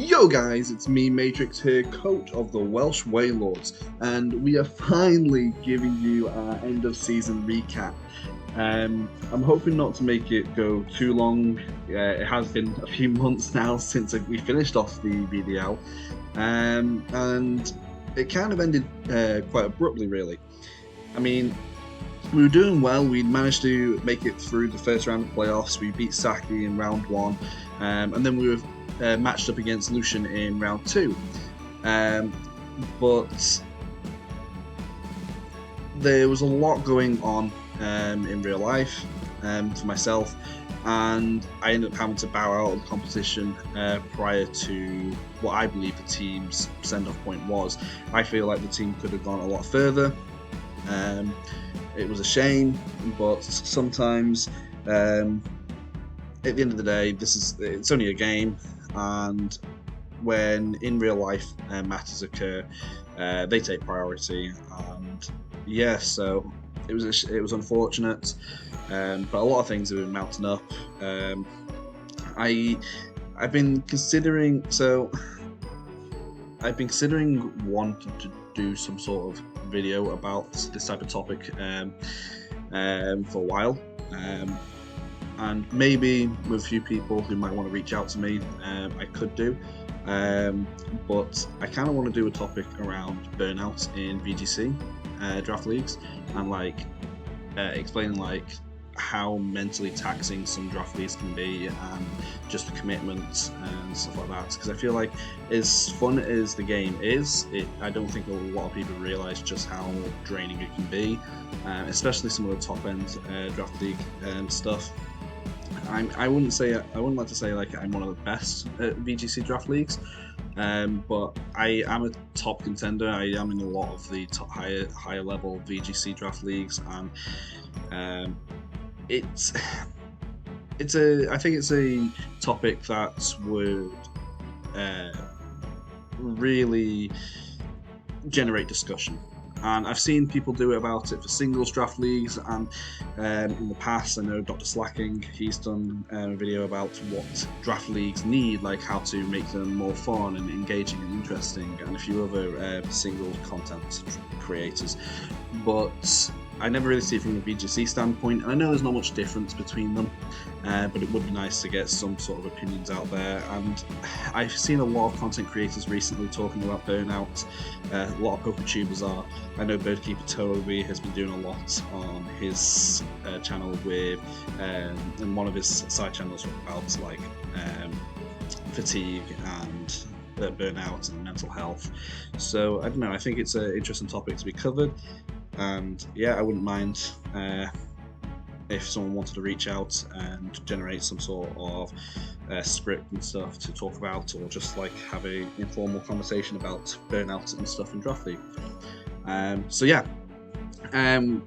Yo guys, it's me, Matrix here, coach of the Welsh Waylords, and we are finally giving you our end of season recap. I'm hoping not to make it go too long. It has been a few months now since we finished off the VDL, and it kind of ended quite abruptly, really. I mean, we were doing well. We'd managed to make it through the first round of playoffs. We beat Saki in round 1, and then we were matched up against Lucian in round 2. But there was a lot going on in real life for myself, and I ended up having to bow out of the competition prior to what I believe the team's send-off point was. I feel like the team could have gone a lot further. It was a shame, but sometimes at the end of the day, it's only a game, and when in real life matters occur, they take priority. And yeah, so it was unfortunate, but a lot of things have been mounting up. I've been considering wanting to do some sort of video about this type of topic for a while, and maybe with a few people who might want to reach out to me, I could do, but I kind of want to do a topic around burnout in VGC draft leagues, and explaining how mentally taxing some draft leagues can be, and just the commitment and stuff like that. Because I feel like, as fun as the game is, I don't think a lot of people realise just how draining it can be, especially some of the top end draft league stuff. I wouldn't like to say like I'm one of the best at VGC draft leagues, but I am a top contender. I am in a lot of the top higher level VGC draft leagues, and I think it's a topic that would really generate discussion. And I've seen people do it about it for singles draft leagues, and in the past, I know Dr. Slacking, he's done a video about what draft leagues need, like how to make them more fun and engaging and interesting, and a few other single content creators. But I never really see it from a VGC standpoint, and I know there's not much difference between them, but it would be nice to get some sort of opinions out there. And I've seen a lot of content creators recently talking about burnout. A lot of poker tubers are. I know Birdkeeper Toby has been doing a lot on his channel with, and one of his side channels about fatigue and burnout and mental health. So I don't know. I think it's an interesting topic to be covered. And yeah, I wouldn't mind if someone wanted to reach out and generate some sort of script and stuff to talk about, or just have a informal conversation about burnout and stuff in draft league. So yeah,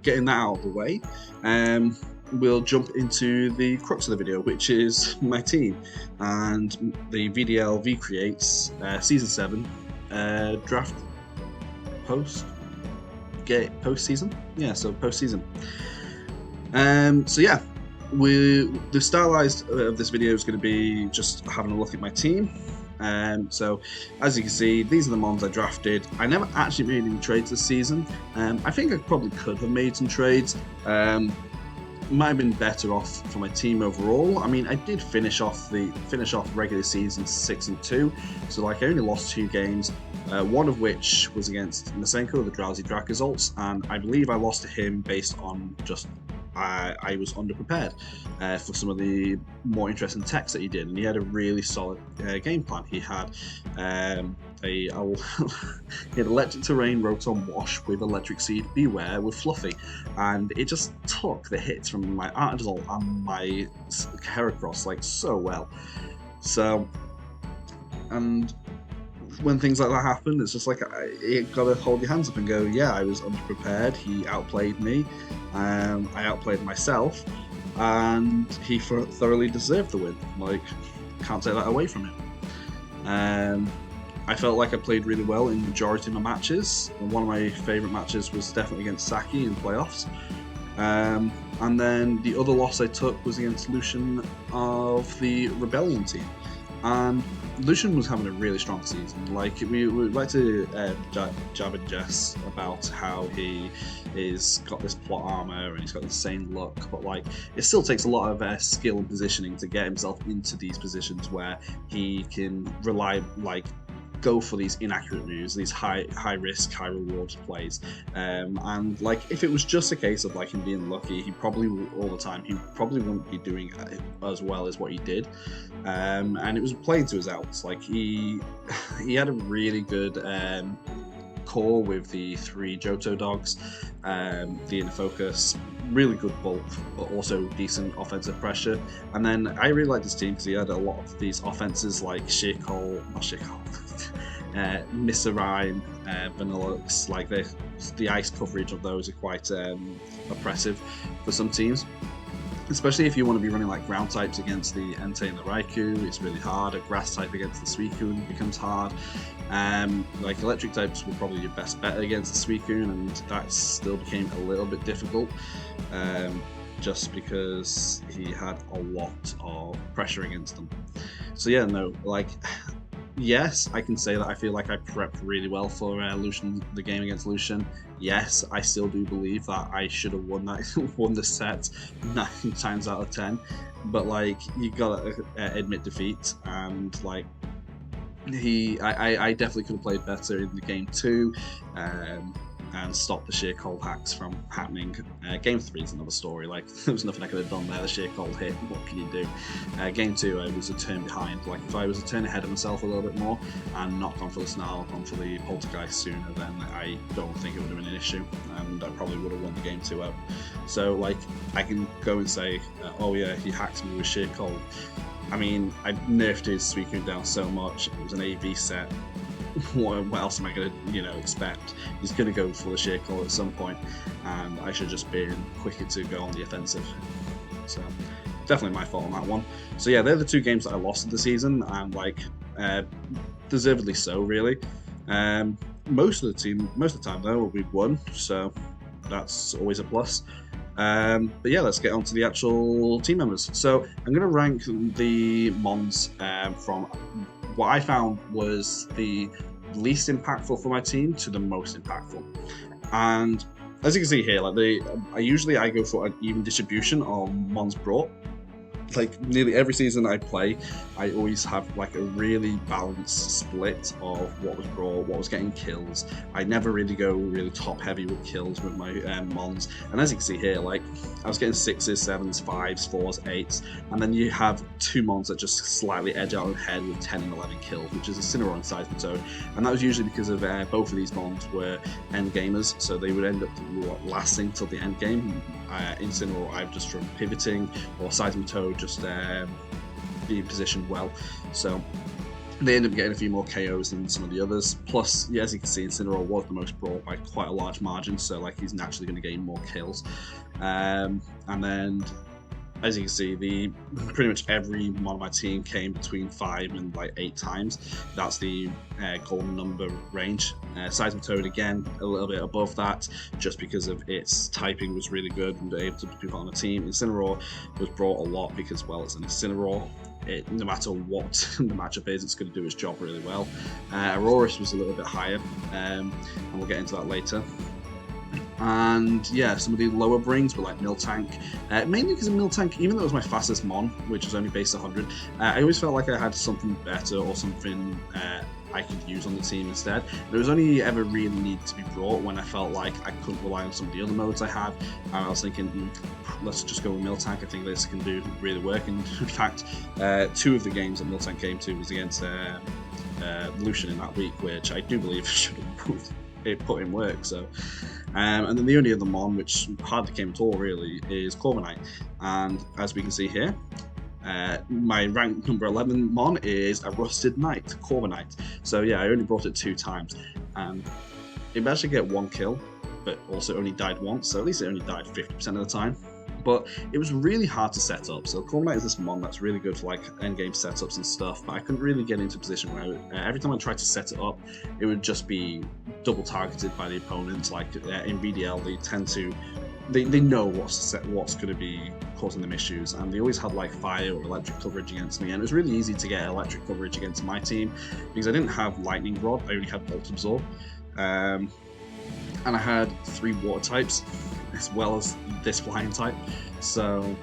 getting that out of the way, we'll jump into the crux of the video, which is my team and the VDL-V creates season 7 draft post-season. Yeah, so post-season. So yeah, the stylized of this video is going to be just having a look at my team. So as you can see, these are the mons I drafted. I never actually made any trades this season. I think I probably could have made some trades. Might have been better off for my team overall. I mean, I did finish off regular season 6-2, so I only lost 2 games, one of which was against Masenko, the Drowsy Drac results, and I believe I lost to him based on just I was underprepared for some of the more interesting techs that he did, and he had a really solid game plan. He had he had Electric Terrain, Rotom Wash with Electric Seed, Beware with Fluffy, and it just took the hits from my Artazol and my Heracross so well. So, and when things like that happen, it's just you gotta hold your hands up and go, yeah, I was underprepared, he outplayed me, I outplayed myself, and he thoroughly deserved the win. Can't take that away from him. I felt like I played really well in the majority of my matches, and one of my favourite matches was definitely against Saki in playoffs. And then the other loss I took was against Lucian of the Rebellion team. And Lucian was having a really strong season. Like we like to jab and jest about how he is got this plot armor and he's got the same look, but like it still takes a lot of skill and positioning to get himself into these positions where he can rely go for these inaccurate moves, these high risk, high reward plays, and like if it was just a case of like him being lucky, he probably all the time he probably wouldn't be doing as well as what he did, and it was playing to his outs. Like he had a really good core with the 3 Johto dogs, the inner focus, really good bulk, but also decent offensive pressure. And then I really liked this team because he had a lot of these offenses like Mr. Rhyme, Vanillux. Like the ice coverage of those are quite oppressive for some teams. Especially if you want to be running like ground types against the Entei and the Raikou, it's really hard. A grass type against the Suicune becomes hard. Like electric types were probably your best bet against the Suicune, and that still became a little bit difficult, just because he had a lot of pressure against them. So yeah, no, like yes, I can say that I feel like I prepped really well for the game against Lucian. Yes, I still do believe that I should have won the set 9 times out of 10. But like, you gotta admit defeat, and like I definitely could have played better in the game 2. And stop the sheer cold hacks from happening. Game 3 is another story. Like there was nothing I could have done there. The sheer cold hit. What can you do? Game 2, I was a turn behind. Like if I was a turn ahead of myself a little bit more and not gone for the snarl, gone for the poltergeist sooner, then I don't think it would have been an issue, and I probably would have won the game 2 out. So like I can go and say, oh yeah, he hacked me with sheer cold. I mean, I nerfed his Suicune down so much. It was an AV set. What else am I going to, expect? He's going to go for the sheer call at some point, and I should just be quicker to go on the offensive. So definitely my fault on that one. So yeah, they're the 2 games that I lost of the season, and like deservedly so, really. Most of the time though, we've won, so that's always a plus. But yeah, let's get on to the actual team members. So I'm going to rank the Mons from what I found was the least impactful for my team to the most impactful. And as you can see here, like I go for an even distribution of Mons brought. Like nearly every season I play, I always have like a really balanced split of what was brought, what was getting kills. I never really go really top heavy with kills with my Mons. And as you can see here, like I was getting 6s, 7s, 5s, 4s, 8s, and then you have 2 Mons that just slightly edge out ahead with 10 and 11 kills, which is Incineroar and Seismitoad. And that was usually because of both of these Mons were end gamers, so they would end up lasting till the end game. Incineroar either just from pivoting, or Seismitoad just being positioned well. So they end up getting a few more KOs than some of the others. Plus, yeah, as you can see, Incineroar was the most brought by quite a large margin, so like he's naturally going to gain more kills. And then, as you can see, pretty much every one of my team came between 5 and like 8 times. That's the golden number range. Seismitoad again a little bit above that, just because of its typing was really good and able to put on the team. Incineroar was brought a lot because, well, it's an Incineroar. No matter what the matchup is, it's going to do its job really well. Aurorus was a little bit higher, and we'll get into that later. And yeah, some of the lower brings were like Miltank, mainly because of Miltank, even though it was my fastest Mon, which was only base 100, I always felt like I had something better or something I could use on the team instead. It was only ever really needed to be brought when I felt like I couldn't rely on some of the other modes I had. And I was thinking, let's just go with Miltank. I think this can do really work. And in fact, 2 of the games that Miltank came to was against Lucian in that week, which I do believe should have put in work. So. And then the only other Mon, which hardly came at all really, is Corviknight. And as we can see here, my rank number 11 Mon is a Rusted Knight, Corviknight. So yeah, I only brought it 2 times. And it managed to get 1 kill, but also only died once, so at least it only died 50% of the time. But it was really hard to set up. So Corviknight is this Mon that's really good for like endgame setups and stuff, but I couldn't really get into a position where every time I tried to set it up, it would just be double targeted by the opponents. Like in VDL, they tend to they know what's going to be causing them issues, and they always had like fire or electric coverage against me, and it was really easy to get electric coverage against my team because I didn't have lightning rod, I only had bolt absorb, and I had 3 water types as well as this flying type. So,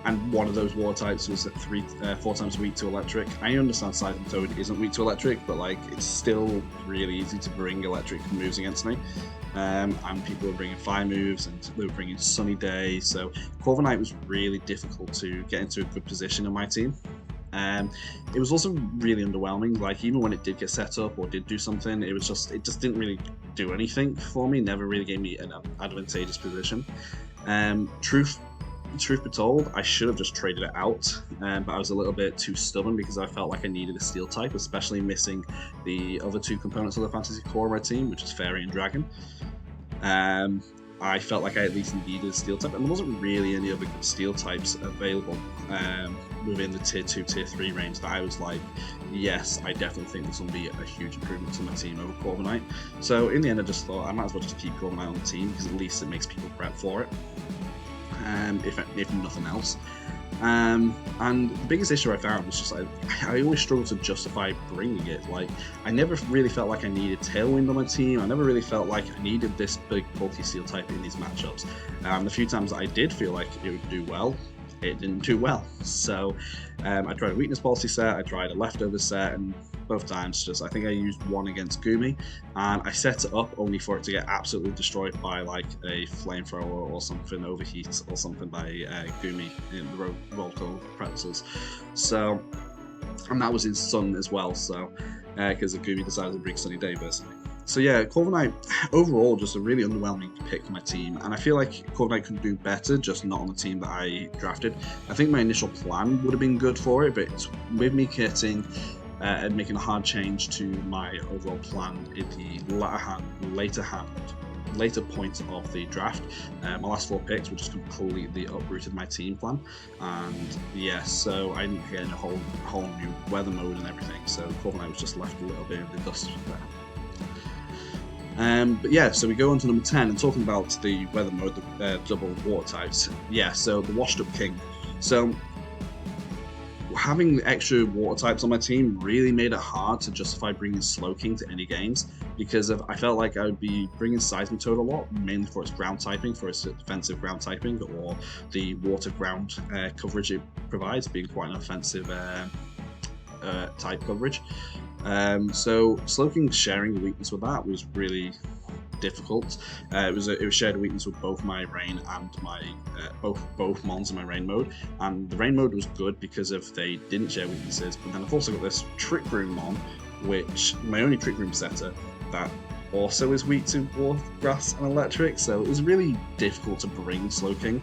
and one of those water types was 4 times weak to electric. I understand Seismic Toad isn't weak to electric, but like it's still really easy to bring electric moves against me. And people were bringing fire moves, and they were bringing Sunny Day. So Corviknight was really difficult to get into a good position on my team. It was also really underwhelming. Like even when it did get set up or did do something, it just didn't really do anything for me. Never really gave me an advantageous position. Truth be told, I should have just traded it out, but I was a little bit too stubborn because I felt like I needed a steel type, especially missing the other 2 components of the fantasy core of my team, which is Fairy and Dragon. I felt like I at least needed a steel type, and there wasn't really any other good steel types available within the tier 2, tier 3 range that I was like, yes, I definitely think this will be a huge improvement to my team over Corviknight. So in the end, I just thought I might as well just keep Corviknight on the team because at least it makes people prep for it. If nothing else. And the biggest issue I found was just like I always struggled to justify bringing it. Like I never really felt like I needed Tailwind on my team. I never really felt like I needed this big bulky steel type in these matchups. The few times I did feel like it would do well, it didn't do well. So I tried a weakness policy set, I tried a leftover set, and both times I think I used one against Gumi, and I set it up only for it to get absolutely destroyed by like a flamethrower or something, overheat or something by Gumi in the Rollco Pretzels. So, and that was in Sun as well, so because Gumi decided to bring Sunny Day basically. So yeah, Corviknight overall just a really underwhelming pick for my team, and I feel like Corviknight could do better, just not on the team that I drafted. I think my initial plan would have been good for it, but with me getting and making a hard change to my overall plan in the later point of the draft, my last 4 picks were just completely uprooted my team plan, and yeah, so I ended up getting a whole new weather mode and everything. So Corviknight was just left a little bit in the dust there. But yeah, so we go on to number 10 and talking about the weather mode, the double water types. Yeah, so the Washed Up King. So having extra water types on my team really made it hard to justify bringing Slowking to any games because I felt like I would be bringing Seismic Toad a lot, mainly for its ground typing, for its defensive ground typing, or the water ground coverage it provides, being quite an offensive type coverage. So Slowking sharing the weakness with that was really difficult. It was shared a weakness with both my rain and my both mons in my rain mode, and the rain mode was good because they didn't share weaknesses. But then I've also got this Trick Room mon, which my only Trick Room setter that also is weak to water, grass, and electric. So it was really difficult to bring Slowking,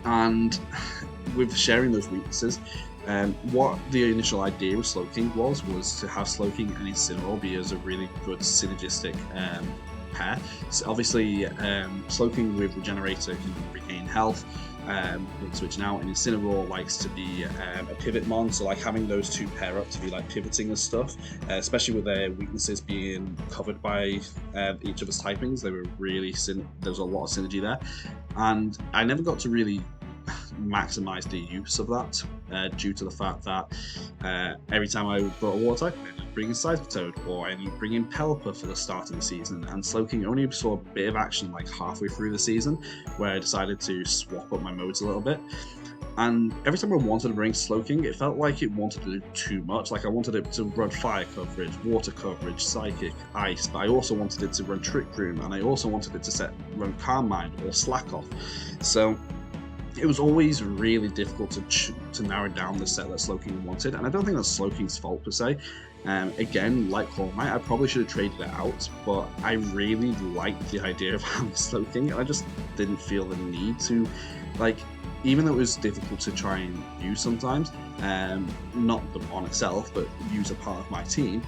and with sharing those weaknesses. What the initial idea of Slowking was to have Slowking and Incineroar be as a really good synergistic pair. So obviously, Slowking with Regenerator can regain health when switching out, and Incineroar likes to be a pivot mon, so like having those 2 pair up to be like pivoting and stuff, especially with their weaknesses being covered by each other's typings. They were really there was a lot of synergy there, and I never got to really maximize the use of that due to the fact that every time I brought a water type, I ended up bringing Seismic Toad, or I ended up bringing Pelipper for the start of the season, and Slowking only saw a bit of action like halfway through the season, where I decided to swap up my modes a little bit. And every time I wanted to bring Slowking, it felt like it wanted to do too much. Like I wanted it to run fire coverage, water coverage, psychic, ice, but I also wanted it to run Trick Room, and I also wanted it to run Calm Mind or Slack Off. So it was always really difficult to narrow down the set that Slowking wanted, and I don't think that's Slowking's fault per se. Again, like Corviknight, I probably should have traded it out, but I really liked the idea of having Slowking, and I just didn't feel the need to, like, even though it was difficult to try and use sometimes, not the mon itself, but use a part of my team,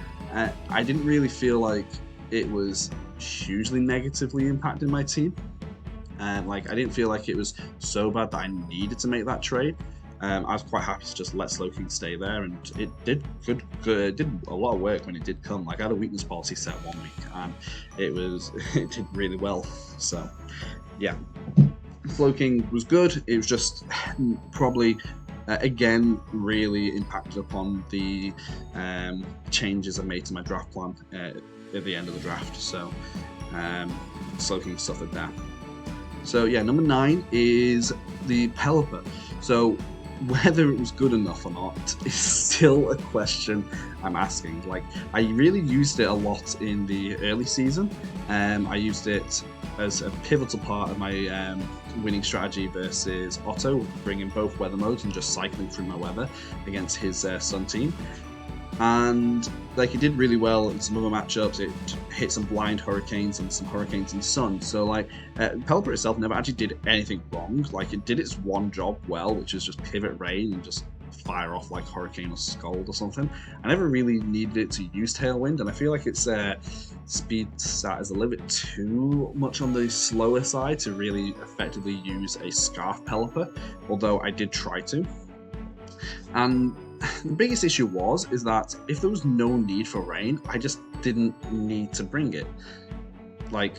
I didn't really feel like it was hugely negatively impacting my team. Like I didn't feel like it was so bad that I needed to make that trade. I was quite happy to just let Slowking stay there, and it did good. It did a lot of work when it did come. Like I had a weakness policy set 1 week, and it did really well. So yeah, Slowking was good. It was just probably again really impacted upon the changes I made to my draft plan at the end of the draft. So Slowking suffered there. So yeah, number 9 is the Pelipper. So whether it was good enough or not is still a question I'm asking. Like, I really used it a lot in the early season. I used it as a pivotal part of my winning strategy versus Otto, bringing both weather modes and just cycling through my weather against his Sun team. And like, it did really well in some other matchups. It hit some blind hurricanes and some hurricanes in Sun. So like, Pelipper itself never actually did anything wrong. Like, it did its one job well, which is just pivot rain and just fire off like Hurricane or Scald or something. I never really needed it to use Tailwind, and I feel like its speed stat is a little bit too much on the slower side to really effectively use a Scarf Pelipper, although I did try to. And the biggest issue is that if there was no need for rain, I just didn't need to bring it. Like,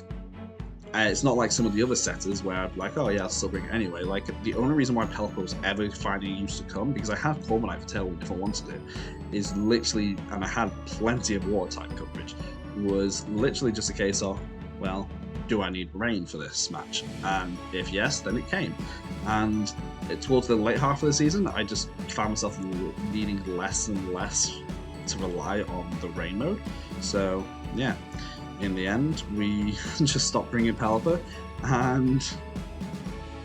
it's not like some of the other setters where I'd be like, oh yeah, I'll still bring it anyway. Like, the only reason why Pelipper was ever finally used to come, because I had Corviknight for Tailwind if I wanted it, is literally, and I had plenty of water type coverage, was literally just a case of, well, do I need rain for this match? And if yes, then it came. And towards the late half of the season, I just found myself needing less and less to rely on the rain mode. So yeah, in the end, we just stopped bringing Pelipper, and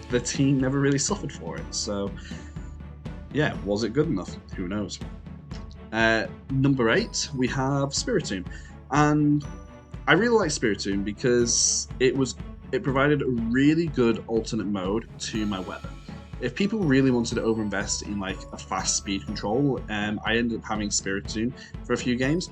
the team never really suffered for it. So yeah, was it good enough? Who knows? Number 8, we have Spiritomb, and I really like Spiritomb because it provided a really good alternate mode to my weather. If people really wanted to overinvest in like a fast speed control, I ended up having Spiritomb for a few games,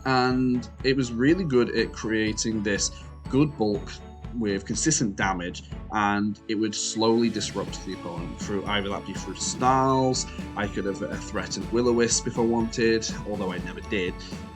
and it was really good at creating this good bulk with consistent damage, and it would slowly disrupt the opponent through either that be through Snarls. I could have threatened Will-O-Wisp if I wanted, although I never did.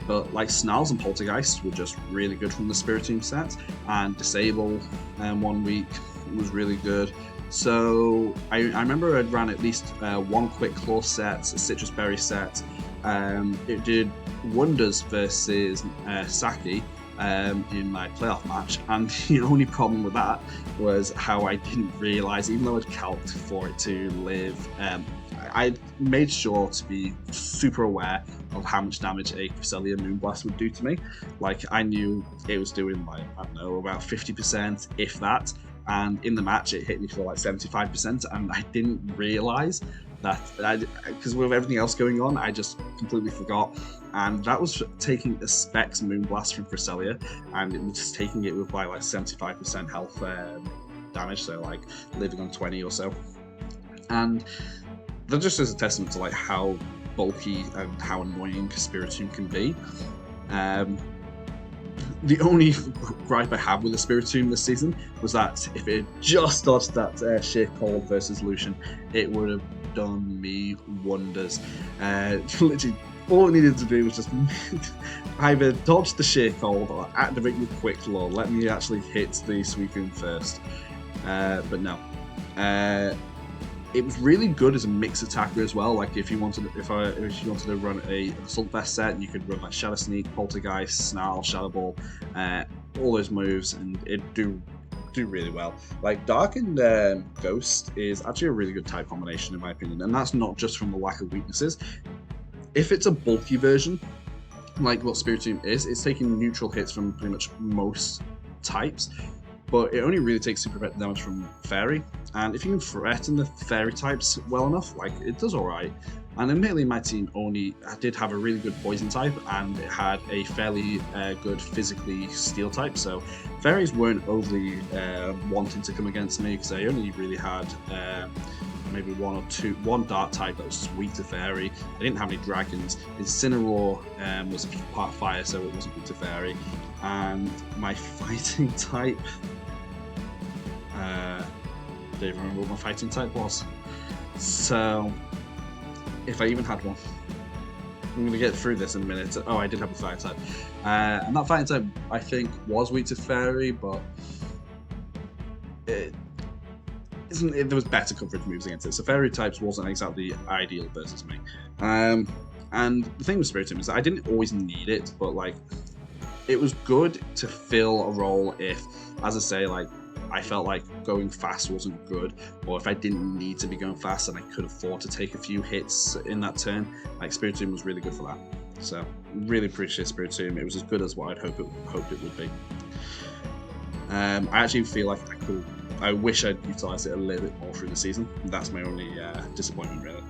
But like, Snarls and Poltergeist were just really good from the Spiritomb set, and Disable 1 week was really good. So I remember I ran at least one Quick Claw set, a Citrus Berry set. It did wonders versus Saki in my playoff match, and the only problem with that was how I didn't realise, even though I'd calced for it to live, I made sure to be super aware of how much damage a Cresselia Moonblast would do to me. Like, I knew it was doing like, I don't know, about 50%, if that, and in the match it hit me for like 75%, and I didn't realise that, because with everything else going on, I just completely forgot. And that was taking a Specs Moonblast from Cresselia, and it was just taking it with by like 75% health damage, so like living on 20 or so. And that just is a testament to like how bulky and how annoying Spiritomb can be. The only gripe I have with the Spiritomb this season was that if it had just dodged that Sheer Cold versus Lucian, it would have done me wonders. Literally, all it needed to do was just either dodge the Sheer Cold or activate your Quick Claw. Let me actually hit the Suicune first. But no. It was really good as a mix attacker as well. Like, if you wanted to run a Assault Vest set, you could run like Shadow Sneak, Poltergeist, Snarl, Shadow Ball, all those moves, and it'd do really well. Like, Dark and Ghost is actually a really good type combination in my opinion, and that's not just from the lack of weaknesses. If it's a bulky version, like what Spiritomb is, it's taking neutral hits from pretty much most types, but it only really takes super effective damage from Fairy, and if you can threaten the Fairy types well enough, like, it does alright. And admittedly, my team did have a really good Poison type, and it had a fairly good physically Steel type, so Fairies weren't overly wanting to come against me, because I only really had maybe one Dark type that was just weak to Fairy. I didn't have any Dragons. Incineroar was part Fire, so it wasn't weak to Fairy. And my Fighting type, I don't even remember what my Fighting type was. So, if I even had one, I'm going to get through this in a minute. Oh, I did have a fighting type. And that fighting type, I think, was weak to Fairy, but there was better coverage moves against it. So Fairy types wasn't exactly ideal versus me. And the thing with Spiritomb is that I didn't always need it, but like, it was good to fill a role if, as I say, like, I felt like going fast wasn't good, or if I didn't need to be going fast and I could afford to take a few hits in that turn. Like, Spiritomb was really good for that. So, really appreciate Spiritomb. It was as good as what I'd hoped it would be. I actually feel like I wish I'd utilised it a little bit more through the season. That's my only disappointment, really.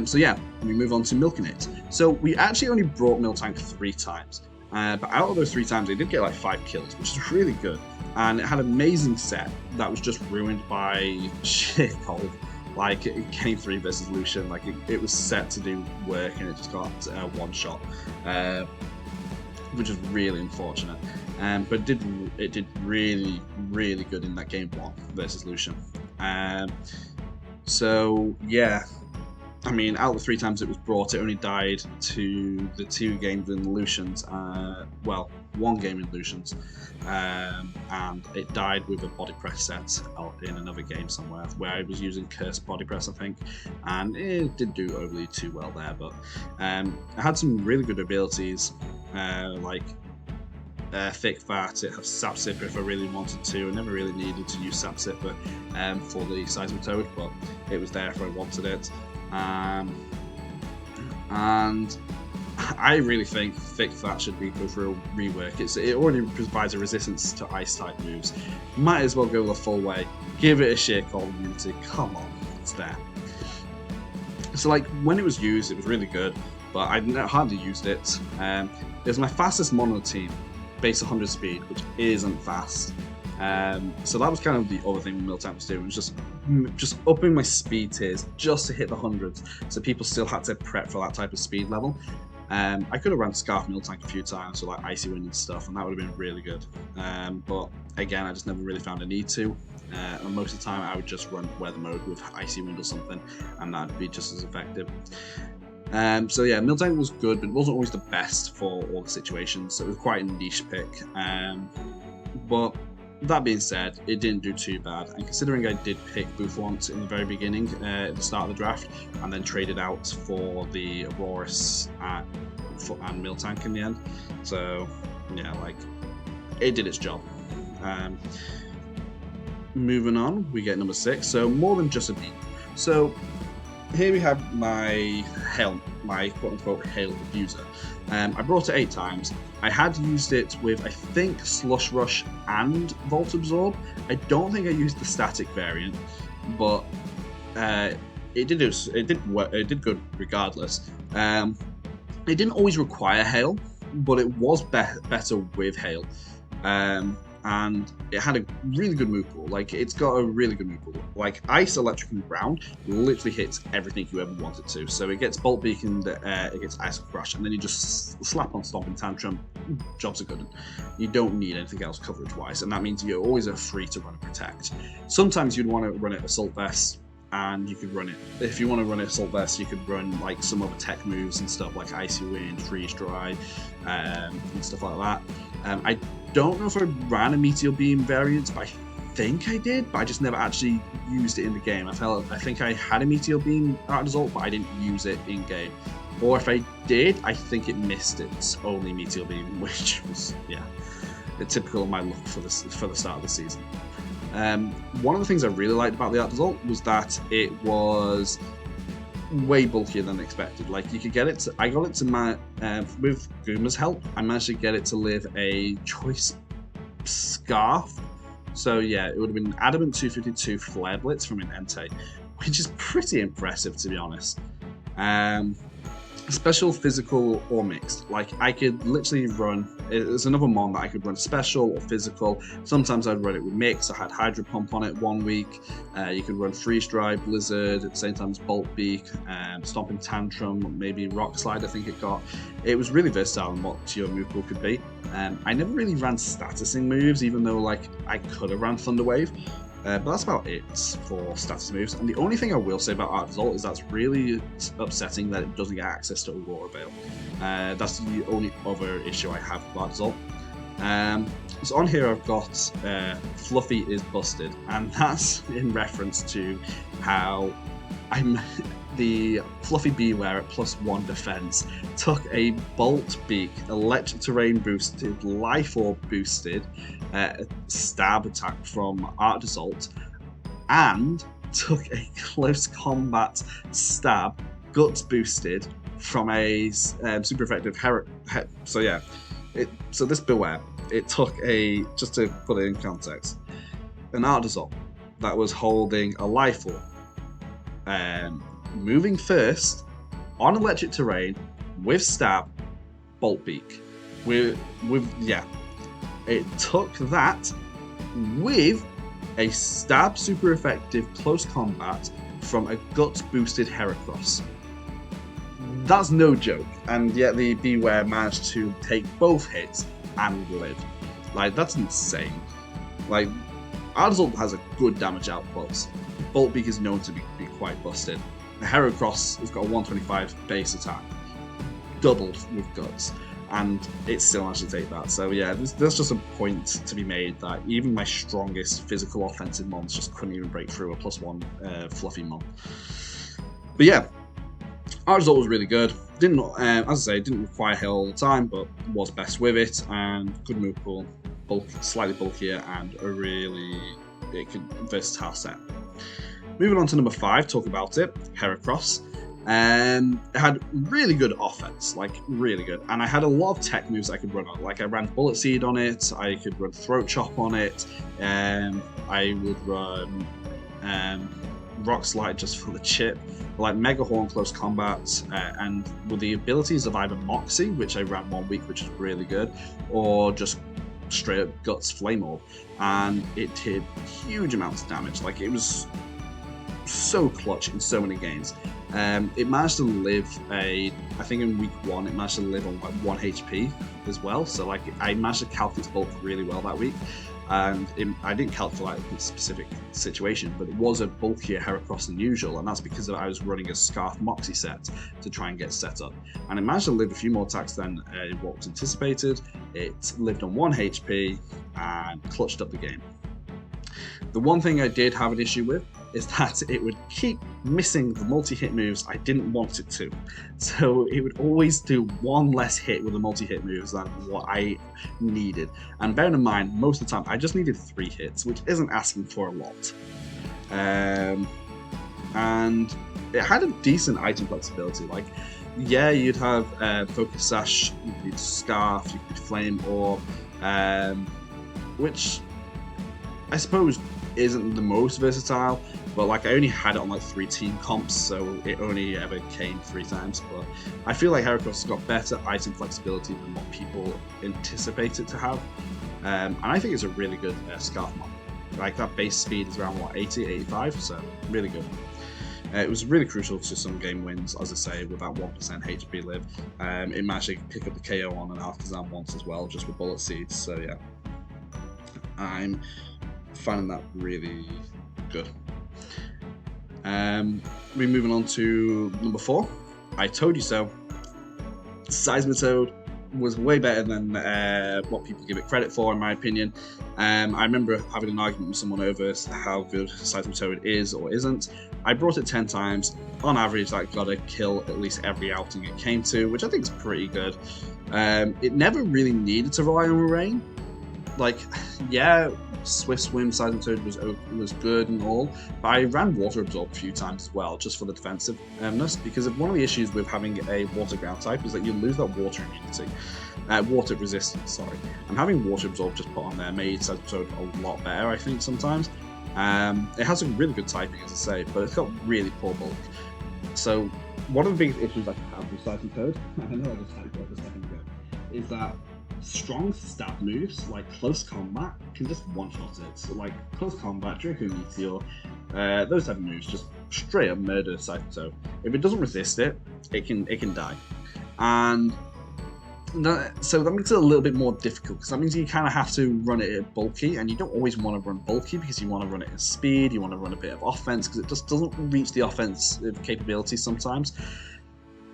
So yeah, we move on to milking it. So we actually only brought Miltank 3 times. But out of those 3 times, it did get like 5 kills, which is really good. And it had an amazing set that was just ruined by shit cold. Like, it came 3 versus Lucian. Like, it was set to do work and it just got one shot, which is really unfortunate. But it did really, really good in that game 1 versus Lucian. So yeah. I mean, out of the 3 times it was brought, it only died to the 2 games in Lucian's. Well, 1 game in Lucian's. And it died with a body press set in another game somewhere, where I was using Cursed Body Press, I think. And it didn't do overly too well there, but it had some really good abilities, like Thick Fat. It has Sap Sipper if I really wanted to. I never really needed to use Sap Sipper for the Seismitoad, but it was there if I wanted it. And I really think Thick Fat should go for a rework. It already provides a resistance to ice type moves. Might as well go the full way. Give it a sheer cold immunity. Come on, it's there. So like, when it was used, it was really good, but I hardly used it. It was my fastest mon on the team, base 100 speed, which isn't fast. So that was kind of the other thing Miltank was doing, was just upping my speed tiers just to hit the hundreds, so people still had to prep for that type of speed level. I could have run Scarf Miltank a few times for like Icy Wind and stuff, and that would have been really good. But again, I just never really found a need to. And most of the time, I would just run Weather Mode with Icy Wind or something, and that'd be just as effective. So yeah, Miltank was good, but it wasn't always the best for all the situations, so it was quite a niche pick. But that being said, it didn't do too bad, and considering I did pick Bouffant in the very beginning, at the start of the draft, and then traded out for the Aurorus and Miltank in the end, so yeah, like, it did its job. Moving on, we get number 6, so more than just a beat. So here we have my Hail, my quote-unquote Hail Abuser. I brought it 8 times. I had used it with, I think, Slush Rush and Volt Absorb. I don't think I used the static variant, but it did good regardless. It didn't always require Hail, but it was better with Hail. And it had a really good move pool. Like, it's got a really good move pool. Like, Ice, Electric, and Ground literally hits everything you ever want it to. So it gets Bolt Beacon, it gets Ice Crush, and then you just slap on Stomping Tantrum. Jobs are good. You don't need anything else coverage-wise, and that means you're always free to run a Protect. Sometimes you'd want to run it Assault Vest, and you could run it. If you want to run it Assault Vest, you could run like some other tech moves and stuff like Icy Wind, Freeze Dry, and stuff like that. I don't know if I ran a Meteor Beam variant, but I think I did, but I just never actually used it in the game. I think I had a Meteor Beam art result, but I didn't use it in game. Or if I did, I think it missed its only Meteor Beam, which was, yeah, typical of my luck for the start of the season. One of the things I really liked about the art result was that it was way bulkier than expected. Like, you could get it to, I got it to with Gooma's help, I managed to get it to live a choice Scarf. So yeah, it would have been Adamant 252 Flare Blitz from an Entei, which is pretty impressive, to be honest. Special, physical, or mixed. Like, I could literally run, there's another mon that I could run special or physical. Sometimes I'd run it with mix. I had Hydro Pump on it 1 week. You could run Freeze Dry, Blizzard, at the same time as Bolt Beak, Stomping Tantrum, maybe Rock Slide, I think it got. It was really versatile in what your move pool could be. I never really ran statusing moves, even though, like, I could have ran Thunder Wave. But that's about it for status moves. And the only thing I will say about Art Result is that's really upsetting that it doesn't get access to Aurora Veil. That's the only other issue I have with Art Result. So on here I've got Fluffy is busted, and that's in reference to how the Fluffy Beware at +1 defense took a Bolt Beak, Electric Terrain boosted, Life Orb boosted stab attack from Art Assault, and took a Close Combat stab Guts boosted from a super effective so yeah, so this Beware, it took a, just to put it in context, an Art Assault that was holding a Life Orb, moving first on electric terrain with stab, Bolt Beak. Yeah, it took that with a stab super effective close combat from a Guts boosted Heracross. That's no joke, and yet the Beware managed to take both hits and live. Like, that's insane. Like, Ardazult has a good damage output. Bolt Beak is known to be quite busted. The Heracross has got a 125 base attack, doubled with Guts, and it still managed to take that. So yeah, there's just a point to be made that even my strongest physical offensive mons just couldn't even break through a +1 Fluffy mon. But yeah, our result was really good. Didn't, as I say, didn't require hail all the time, but was best with it, and good move pool, slightly bulkier, and a really versatile set. Moving on to number 5, talk about it, Heracross. It had really good offense, like really good, and I had a lot of tech moves I could run on. Like I ran Bullet Seed on it, I could run Throat Chop on it, I would run Rock Slide just for the chip, like Mega Horn Close Combat, and with the abilities of either Moxie, which I ran 1 week, which is really good, or just straight up Guts Flame Orb, and it did huge amounts of damage. Like it was so clutch in so many games. It managed to live I think in week 1 it managed to live on like 1 HP as well, so like I managed to calculate its bulk really well that week, and I didn't calculate the specific situation, but it was a bulkier Heracross than usual, and that's because I was running a Scarf Moxie set to try and get set up, and it managed to live a few more attacks than what was anticipated. It lived on 1 HP and clutched up the game. The one thing I did have an issue with is that it would keep missing the multi-hit moves I didn't want it to. So it would always do 1 less hit with the multi-hit moves than what I needed. And bearing in mind, most of the time I just needed 3 hits, which isn't asking for a lot. And it had a decent item flexibility. Like, yeah, you'd have Focus Sash, you could Scarf, you could Flame Orb, which I suppose isn't the most versatile, but like I only had it on like 3 team comps, so it only ever came 3 times. But I feel like Heracross has got better item flexibility than what people anticipate it to have, and I think it's a really good Scarf mod. Like that base speed is around what, 80, 85, so really good. It was really crucial to some game wins, as I say, with that 1% HP live. It managed to pick up the KO on an Artisan once as well, just with Bullet Seeds, so yeah. I'm finding that really good. We're moving on to number 4. I Told You So. Seismitoad was way better than what people give it credit for, in my opinion. I remember having an argument with someone over how good Seismitoad is or isn't. I brought it 10 times. On average, that got a kill at least every outing it came to, which I think is pretty good. It never really needed to rely on rain. Like, yeah, Swift Swim Seismitoad was good and all, but I ran Water Absorb a few times as well, just for the defensiveness, because one of the issues with having a Water Ground type is that you lose that Water immunity. Water resistance, sorry. And having Water Absorb just put on there made Seismitoad a lot better, I think, sometimes. It has some really good typing, as I say, but it's got really poor bulk. So, one of the biggest issues I have with Seismitoad, I know I just typed it up a second ago, is that strong stab moves like Close Combat can just one-shot it. So like Close Combat, Draco Meteor, those type of moves just straight up murder Seismitoad. If it doesn't resist it, it can die. And So that makes it a little bit more difficult, because that means you kind of have to run it at bulky, and you don't always want to run bulky because you want to run it at speed, you want to run a bit of offense, because it just doesn't reach the offensive capabilities sometimes.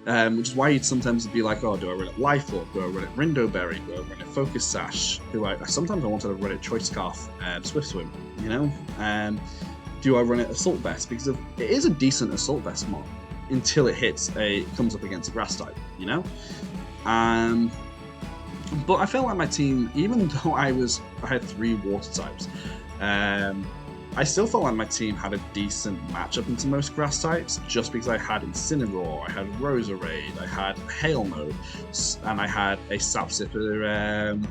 Which is why you'd sometimes be like, oh, do I run it Life Orb? Do I run it Rindoberry? Do I run it Focus Sash? Sometimes I wanted to run it Choice Scarf, Swift Swim, you know? Do I run it Assault Vest? Because it is a decent Assault Vest mod until it comes up against a Grass type, you know? But I felt like my team, even though I had 3 Water types, I still felt like my team had a decent matchup into most Grass types, just because I had Incineroar, I had Roserade, I had Hail Mode, and I had a Sap Sipper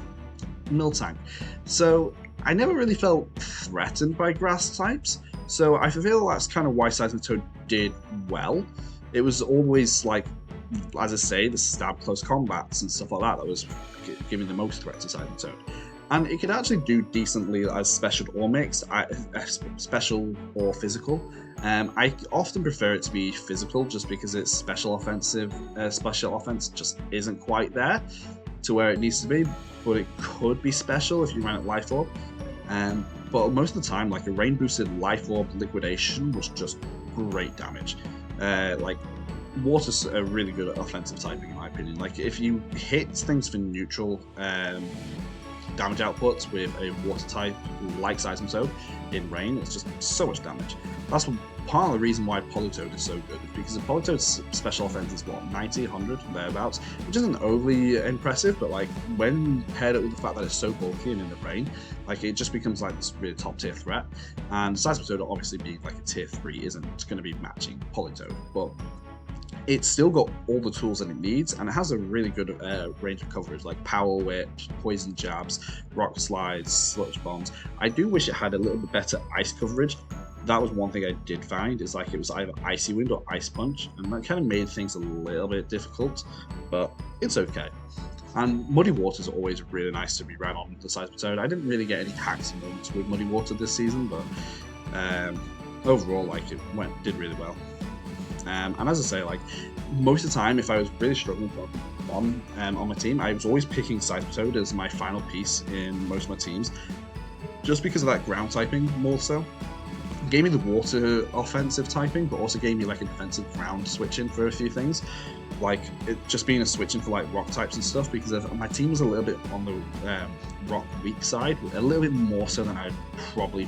Miltank. So I never really felt threatened by Grass types, so I feel that's kind of why Seismitoad did well. It was always like, as I say, the stab close combats and stuff like that was giving the most threat to Seismitoad. And it could actually do decently as special or mixed, special or physical. I often prefer it to be physical, just because its special offense just isn't quite there to where it needs to be, but it could be special if you ran it Life Orb. But most of the time, like a rain boosted Life Orb Liquidation was just great damage. Like Water's a really good offensive typing in my opinion. Like if you hit things for neutral damage outputs with a Water type like Seismitoad in rain, it's just so much damage. That's part of the reason why Politoed is so good, because Politoad's special offense is what, 90, 100, thereabouts, which isn't overly impressive, but like when you paired it with the fact that it's so bulky and in the rain, like it just becomes like this really top tier threat. And Seismitoad obviously being like a tier 3 isn't going to be matching Politoed, but it's still got all the tools that it needs, and it has a really good range of coverage, like Power Whip, Poison Jabs, Rock Slides, Sludge Bombs. I do wish it had a little bit better ice coverage. That was one thing I did find, is like it was either Icy Wind or Ice Punch, and that kind of made things a little bit difficult, but it's okay. And Muddy Water is always really nice to be ran on the Seismitoad. I didn't really get any hacks moments with Muddy Water this season, but overall, like it did really well. And as I say, like most of the time, if I was really struggling on my team, I was always picking Seismitoad as my final piece in most of my teams, just because of that ground typing more so. It gave me the water offensive typing, but also gave me like a defensive ground switching for a few things, like it just being a switching for like rock types and stuff, because my team was a little bit on the rock weak side, a little bit more so than I'd probably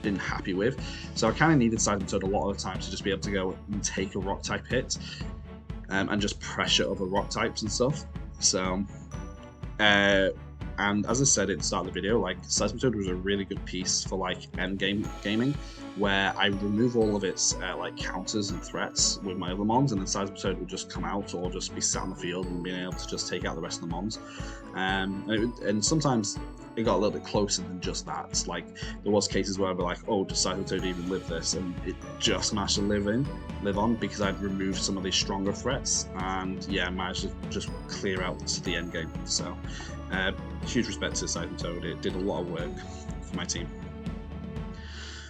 been happy with. So I kind of needed Seismitoad a lot of the time to just be able to go and take a rock type hit and just pressure other rock types and stuff. So and as I said at the start of the video, like Seismitoad was a really good piece for like end game gaming, where I remove all of its like counters and threats with my other mons, and then Seismitoad would just come out or just be sat on the field and being able to just take out the rest of the mons. And sometimes it got a little bit closer than just that. Like there was cases where I'd be like, oh, does Seismitoad even live this? And it just managed to live on because I'd removed some of these stronger threats, and yeah, managed to just clear out to the end game. So huge respect to Seismitoad. It did a lot of work for my team.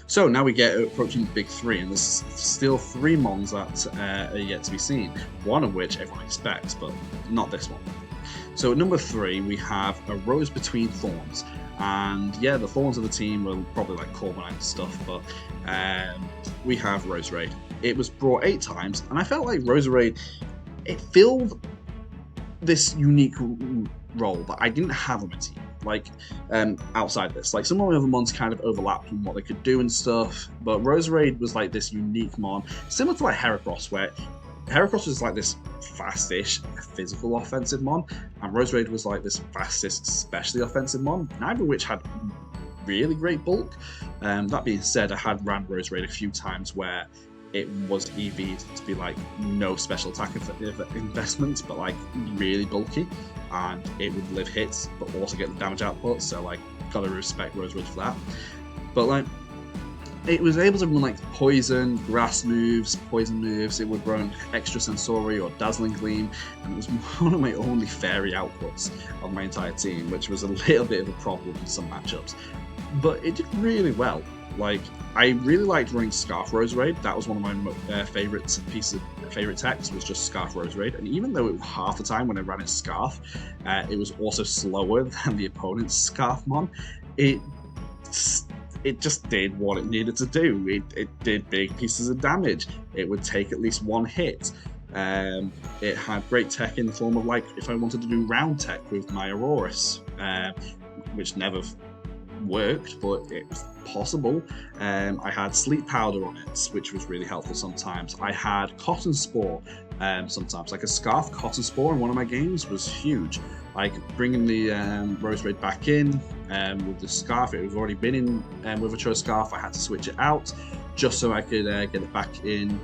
So now we get approaching the big 3, and there's still 3 mons that are yet to be seen, one of which everyone expects, but not this one. So at number 3, we have a Rose Between Thorns, and yeah, the Thorns of the team will probably like Corviknight and stuff, but we have Roserade. It was brought 8 times, and I felt like Roserade, it filled this unique role that I didn't have on my team. Like outside this, like some of the other mons kind of overlapped on what they could do and stuff, but Roserade was like this unique mon, similar to like Heracross, where Heracross was like this fastish physical offensive mon, and Roserade was like this fastest especially offensive mon, neither of which had really great bulk. That being said, I had ran Roserade a few times where it was EV'd to be like no special attack investments, but like really bulky, and it would live hits but also get the damage output, so like gotta respect Roserade for that. But like it was able to run like poison, grass moves, poison moves. It would run extra sensory or dazzling gleam, and it was one of my only fairy outputs of my entire team, which was a little bit of a problem in some matchups. But it did really well. Like I really liked running Scarf Roserade. That was one of my favourite pieces of favourite text was just Scarf Rose Raid, and even though half the time when I ran it Scarf, it was also slower than the opponent's Scarf Mon, it just did what it needed to do. It did big pieces of damage. It would take at least one hit. It had great tech in the form of, like, if I wanted to do round tech with my Aurorus, which never worked, but it was possible. I had Sleep Powder on it, which was really helpful sometimes. I had Cotton Spore sometimes. Like a Scarf Cotton Spore in one of my games was huge. Like bringing the Rose Raid back in with the Scarf, it had already been in with a Choice Scarf. I had to switch it out just so I could get it back in,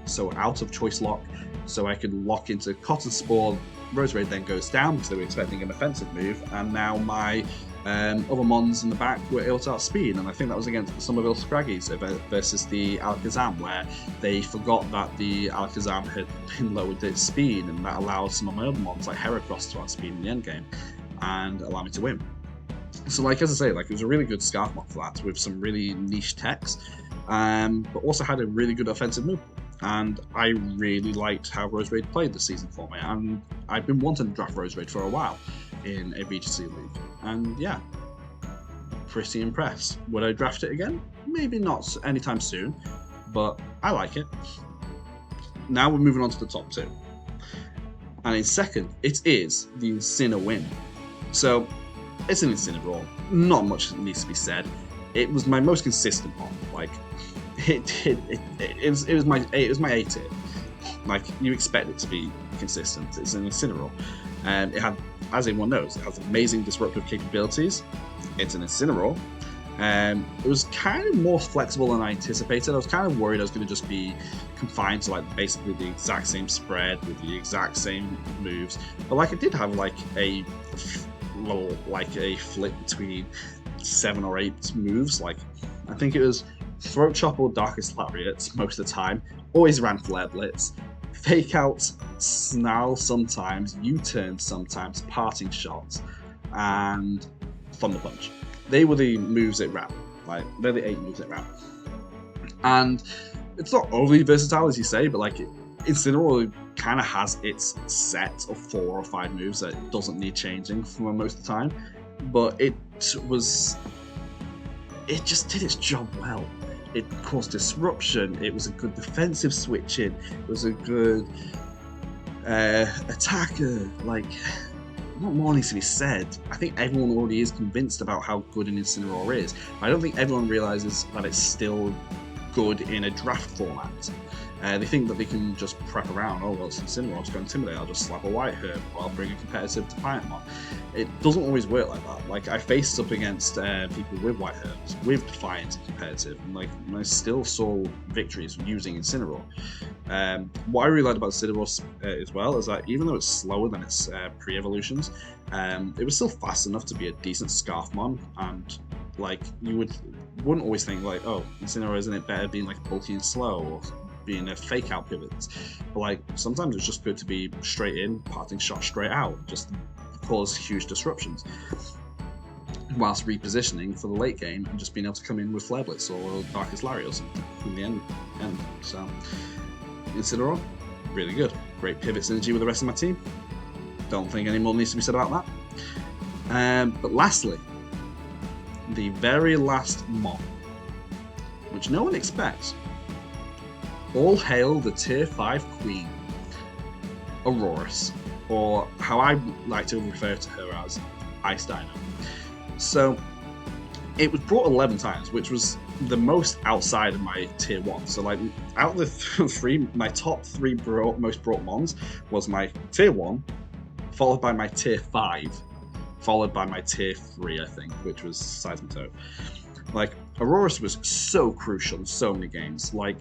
so out of Choice Lock, so I could lock into Cotton Spore. Rose Raid then goes down because they were expecting an offensive move, and now my other Mons in the back were able to outspeed, and I think that was against some of Il Scraggy's versus the Alakazam, where they forgot that the Alakazam had been lowered its speed, and that allowed some of my other Mons like Heracross to outspeed in the endgame and allow me to win. So, like, as I say, like, it was a really good Scarf Mon for that, with some really niche techs, but also had a really good offensive move. And I really liked how Rose Raid played this season for me, and I've been wanting to draft Rose Raid for a while in a VGC league, and yeah, pretty impressed. Would I draft it again? Maybe not anytime soon, but I like it. Now we're moving on to the top two, and in second, it is the Incineroar. So it's an Incineroar. Not much needs to be said. It was my most consistent one. Like, it was my A tier. Like, you expect it to be consistent. It's an Incineroar. It had, as everyone knows, it has amazing disruptive capabilities. It's an Incineroar. It was kind of more flexible than I anticipated. I was kind of worried I was going to just be confined to, like, basically the exact same spread with the exact same moves. But, like, it did have like a flip between 7 or 8 moves. Like, I think it was Throat Chop or Darkest Lariat most of the time. Always ran Flare Blitz. Fake Out, Snarl sometimes, U-Turn sometimes, Parting Shots, and Thunder Punch. They were the moves it ran. Like, they're the 8 moves it ran. And it's not overly versatile, as you say, but like, Incineroar kind of has its set of 4 or 5 moves that it doesn't need changing for most of the time. But it just did its job well. It caused disruption. It was a good defensive switching. It was a good attacker. Like, not more needs to be said. I think everyone already is convinced about how good an Incineroar is. I don't think everyone realizes that it's still good in a draft format. They think that they can just prep around. Oh, well, it's Incineroar, it's going to Intimidate. I'll just slap a White Herb, or I'll bring a competitive Defiant Mon. It doesn't always work like that. Like, I faced up against people with White Herbs, with Defiant and competitive, and like, I still saw victories using Incineroar. What I really liked about Incineroar as well is that even though it's slower than its pre-evolutions, it was still fast enough to be a decent Scarf Mon, and like, you wouldn't always think like, oh, Incineroar, isn't it better being like bulky and slow, or being a fake out pivot? But like, sometimes it's just good to be straight in, Parting Shot straight out, just cause huge disruptions, whilst repositioning for the late game and just being able to come in with Flare Blitz or Darkest Lariat or something from the end. So Incineroar, really good. Great pivot synergy with the rest of my team. Don't think any more needs to be said about that. But lastly, the very last Mon, which no one expects. All hail the Tier 5 Queen, Aurorus, or how I like to refer to her as Ice Dino. So, it was brought 11 times, which was the most outside of my Tier 1. So, like, out of the 3, my top 3 most brought Mons was my Tier 1, followed by my Tier 5, followed by my Tier 3, I think, which was Seismitoad. Like, Aurorus was so crucial in so many games. Like,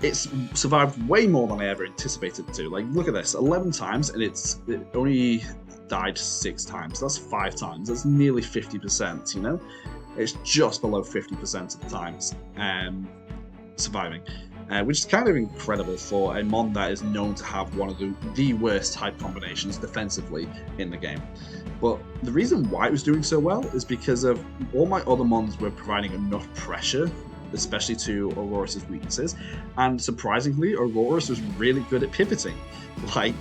it's survived way more than I ever anticipated it to. Like, look at this, 11 times, and it only died 6 times. That's 5 times. That's nearly 50%, you know? It's just below 50% of the times surviving, which is kind of incredible for a Mon that is known to have one of the worst type combinations defensively in the game. But the reason why it was doing so well is because of all my other Mons were providing enough pressure especially to Aurorus's weaknesses. And surprisingly, Aurorus was really good at pivoting. Like,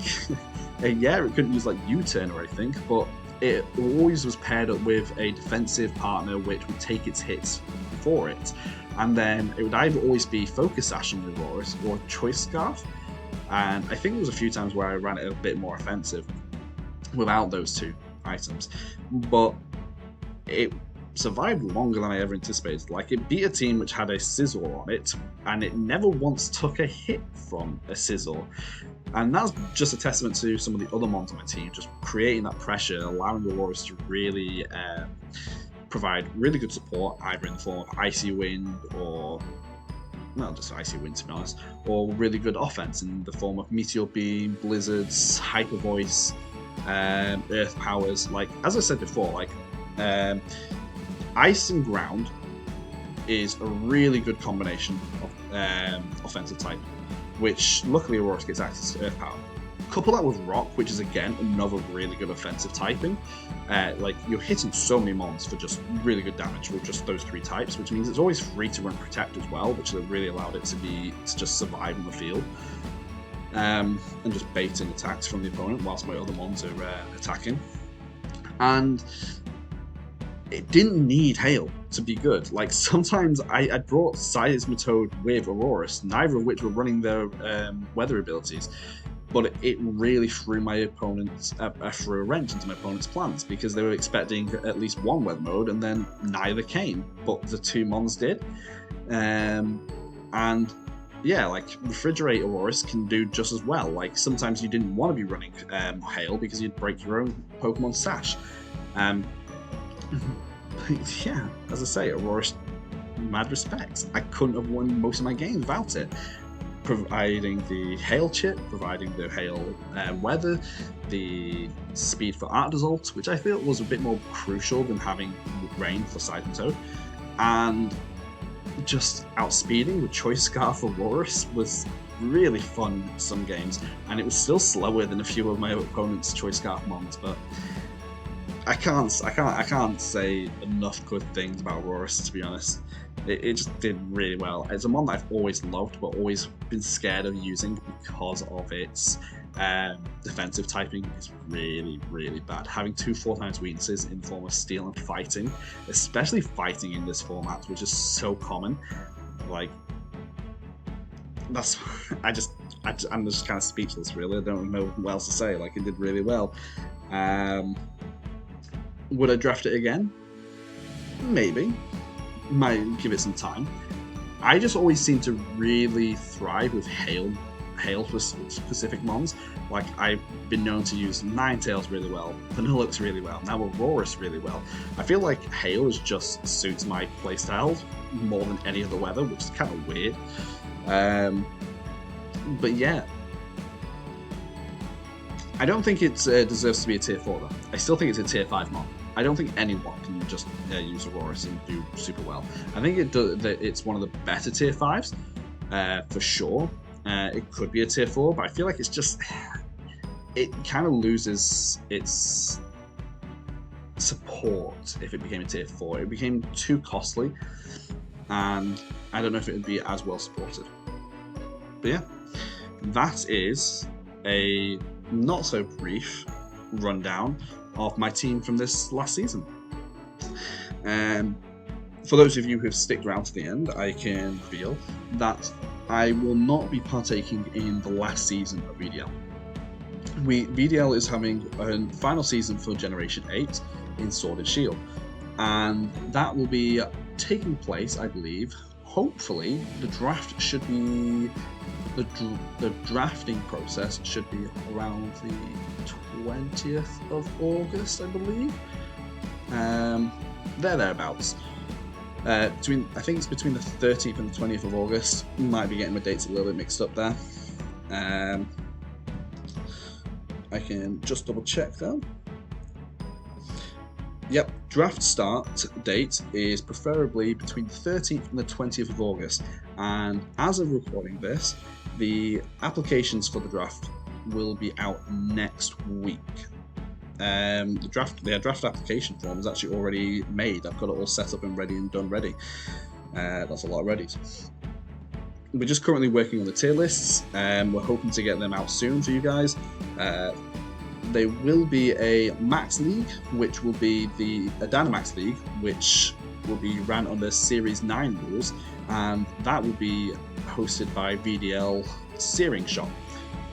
yeah, it couldn't use like U-turn or anything, but it always was paired up with a defensive partner which would take its hits for it. And then it would either always be Focus Sash on the Aurorus or Choice Scarf. And I think there was a few times where I ran it a bit more offensive without those two items. But it survived longer than I ever anticipated. Like, it beat a team which had a Sizzle on it, and it never once took a hit from a Sizzle. And that's just a testament to some of the other mons on my team, just creating that pressure, allowing the Aurorus to really provide really good support, either in the form of Icy Wind or, well, just Icy Wind to be honest, or really good offense in the form of Meteor Beam, Blizzards, Hyper Voice, Earth Powers. Like, as I said before, like, Ice and Ground is a really good combination of offensive type, which luckily Aurorus gets access to Earth Power. Couple that with Rock, which is again another really good offensive typing. Like, you're hitting so many mons for just really good damage with just those three types, which means it's always free to run Protect as well, which has really allowed it to just survive in the field. And just baiting attacks from the opponent whilst my other mons are attacking. And it didn't need Hail to be good. Like, sometimes I brought Seismitoad with Aurorus, neither of which were running their weather abilities, but it really threw my opponents threw a wrench into my opponent's plans, because they were expecting at least one weather mode and then neither came, but the two mons did. And yeah, like, Refrigerate Aurorus can do just as well. Like, sometimes you didn't want to be running Hail because you'd break your own Pokemon Sash. Yeah, as I say, Aurorus, mad respects. I couldn't have won most of my games without it. Providing the Hail chip, providing the Hail weather, the speed for Arctozolt, which I feel was a bit more crucial than having Rain for Seismitoad, and just outspeeding with Choice Scarf Aurorus was really fun in some games, and it was still slower than a few of my opponent's Choice Scarf mons, but I can't say enough good things about Aurorus, to be honest. It just did really well. It's a mon that I've always loved, but always been scared of using because of its defensive typing is really, really bad. Having 2 4x weaknesses in the form of Steel and Fighting, especially Fighting in this format, which is so common, like, that's I'm just kind of speechless, really. I don't know what else to say. Like, it did really well. Would I draft it again? Maybe. Might give it some time. I just always seem to really thrive with Hail for specific mons. Like, I've been known to use Ninetales really well, Vanillix really well, now Aurorus really well. I feel like Hail just suits my playstyle more than any other weather, which is kind of weird. But yeah, I don't think it deserves to be a tier 4 though. I still think it's a tier 5 mon. I don't think anyone can just use Aurorus and do super well. I think it's one of the better tier 5s, for sure. It could be a tier 4, but I feel like it's just, it kind of loses its support if it became a tier 4. It became too costly, and I don't know if it would be as well supported. But yeah, that is a not so brief rundown of my team from this last season. For those of you who have stuck around to the end, I can reveal that I will not be partaking in the last season of VDL. VDL is having a final season for Generation 8 in Sword and Shield, and that will be taking place, I believe, hopefully, the draft should be, the drafting process should be around the 20th of August, I believe. Thereabouts. I think it's between the 13th and the 20th of August. Might be getting my dates a little bit mixed up there. I can just double check though. Yep, draft start date is preferably between the 13th and the 20th of August. And as of recording this, the applications for the draft will be out next week. The draft application form is actually already made. I've got it all set up and ready and done ready. That's a lot already. We're just currently working on the tier lists, and we're hoping to get them out soon for you guys. There will be a Max League, which will be a Dynamax League, which will be ran under Series 9 rules, and that will be hosted by VDL Searing Shop,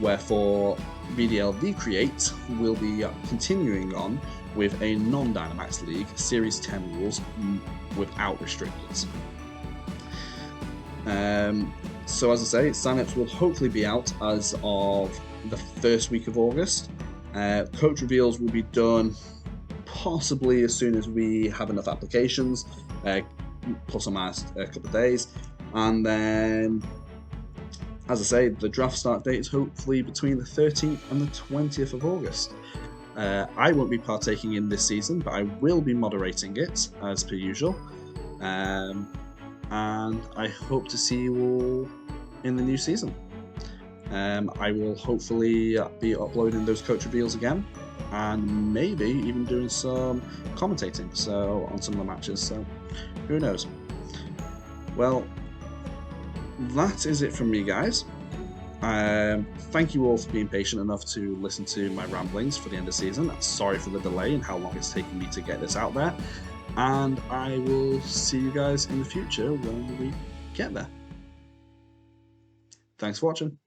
where for VDL-V Create will be continuing on with a non-Dynamax League, Series 10 rules, without restrictions. So as I say, signups will hopefully be out as of the first week of August. Coach reveals will be done possibly as soon as we have enough applications, plus or minus a couple of days. And then, as I say, the draft start date is hopefully between the 13th and the 20th of August. I won't be partaking in this season, but I will be moderating it as per usual. And I hope to see you all in the new season. I will hopefully be uploading those coach reveals again, and maybe even doing some commentating on some of the matches, so who knows. Well, that is it from me, guys. Thank you all for being patient enough to listen to my ramblings for the end of the season. Sorry for the delay and how long it's taken me to get this out there, and I will see you guys in the future when we get there. Thanks for watching.